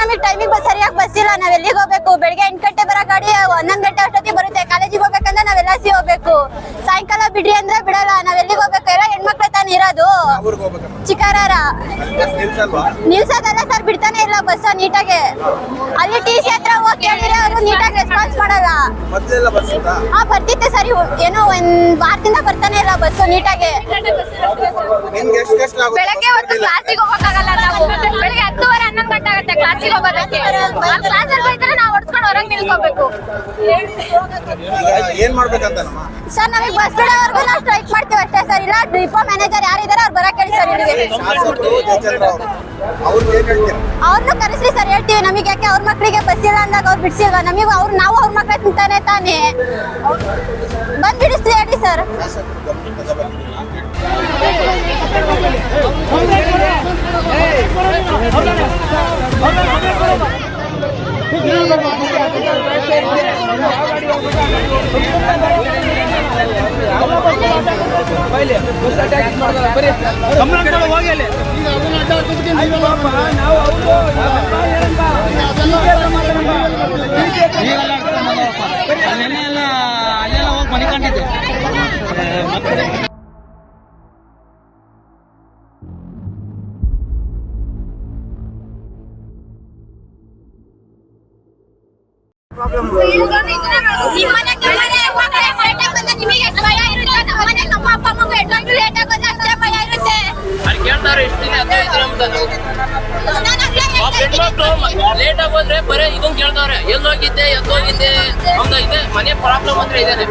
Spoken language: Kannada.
ನಮಗೆ ಟೈಮಿಗೆ ಸರಿಯಾಗಿ ಬಸ್ ಇಲ್ಲ. ನಾವ್ ಎಲ್ಲಿಗೆ ಹೋಗ್ಬೇಕು? ಬೆಳಿಗ್ಗೆ 8 ಗಂಟೆ ಬರೋ ಗಾಡಿ 11 ಗಂಟೆ ಅಷ್ಟೊತ್ತಿಗೆ ಬರುತ್ತೆ. ಕಾಲೇಜಿಗೆ ಹೋಗ್ಬೇಕಂದ್ರೆ ನಾವೆಲ್ಲ ಹೋಗ್ಬೇಕು. ಸಾಯಂಕಾಲ ಬಿಡ್ರಿ ಅಂದ್ರೆ ಬಿಡಲ್ಲ. ನಾವ್ ಎಲ್ಲಿಗೆ ಹೋಗ್ಬೇಕು? ಎಲ್ಲ ಹೆಣ್ಮಕ್ಳೆ ತಾನೇ ಇರೋದು. ಚಿಕ್ಕರಾರ ನಿಲ್ಸೋದಲ್ಲ ಸರ್, ಬಿಡ್ತಾನೆ ಇಲ್ಲ ಬಸ್ ನೀಟಾಗೆ. ಅಲ್ಲಿ TC ಹತ್ರ ಹೋಗಿ ಕೇಳಿದ್ರೆ ಅವರು ನೀಟಾಗಿ ರೆಸ್ಪಾನ್ಸ್ ಮಾಡಲ್ಲ. ಹಾ ಬರ್ತಿತ್ತೆ ಸರ್, ಏನೋ ಒಂದ್ ವಾರದಿಂದ ಬರ್ತಾನೆ ಇಲ್ಲ ಬಸ್ ನೀಟಾಗೆ. ಬೆಳಗ್ಗೆ ಹೊತ್ತು ಕ್ಲಾಸಿಗೆ ಹೋಗಕ್ಕಾಗಲ್ಲ. ನಾವು ಬೆಳಗ್ಗೆ 10:30 11 ಗಂಟೆ ಆಗುತ್ತೆ ಕ್ಲಾಸಿಗೆ ಹೋಗೋದಕ್ಕೆ. ಕ್ಲಾಸಲ್ಲಿ ಹೋಯ್ತಾರೆ ನಾವು ಹೊಡ್ಸ್ಕೊಂಡು ಹೊರಗೆ ನಿಲ್ಕೋಬೇಕು. ಏನ್ ಮಾಡ್ಬೇಕಂತ ಸರ್ ನಮಗೆ ಬಸ್ ಬಿಡೋವರೆಗೂ ನಾವು ಸ್ಟ್ರೈಕ್ ಮಾಡ್ತೀವಿ ಅಷ್ಟೇ ಸರ್. ಇಲ್ಲ ಡಿಪೋ ಮ್ಯಾನೇಜರ್ ಯಾರಿದ್ದಾರೆ ಅವ್ರು ಬರಕ್ ಹೇಳಿ ಸರ್ ಇಲ್ಲಿಗೆ. ಅವ್ರನ್ನು ಕರೆಸ್ರಿ ಸರ್, ಹೇಳ್ತೀವಿ. ನಮಗೆ ಯಾಕೆ ಅವ್ರ ಮಕ್ಕಳಿಗೆ ಬಸ್ ಇಲ್ಲ ಅಂದಾಗ ಅವ್ರು ಬಿಡ್ಸಿಲ್ವಾ? ನಮಗೆ ನಾವು ಅವ್ರ ಮಕ್ಕಳ ತಿಂತಾನೆ ತಾನೇ. ಬಂದ್ ಬಿಡಿಸ್ರಿ ಹೇಳಿ ಸರ್. ಅಲ್ಲೆಲ್ಲ ಹೋಗಿ ಮನೆ ಕಂಡಿದ್ದೆ. ಲೇಟ್ ಆಗೋದ್ರೆ ಬರೀ ಇದೊಂದು ಕೇಳ್ತಾವ್ರೆ, ಎಲ್ಲೋಗಿದ್ದೆ ಎದ್ದೋಗಿದ್ದೆ ಅಂತ ಇದೆ. ಮನೆ ಪ್ರಾಬ್ಲಮ್ ಅಂದ್ರೆ ಇದೆ.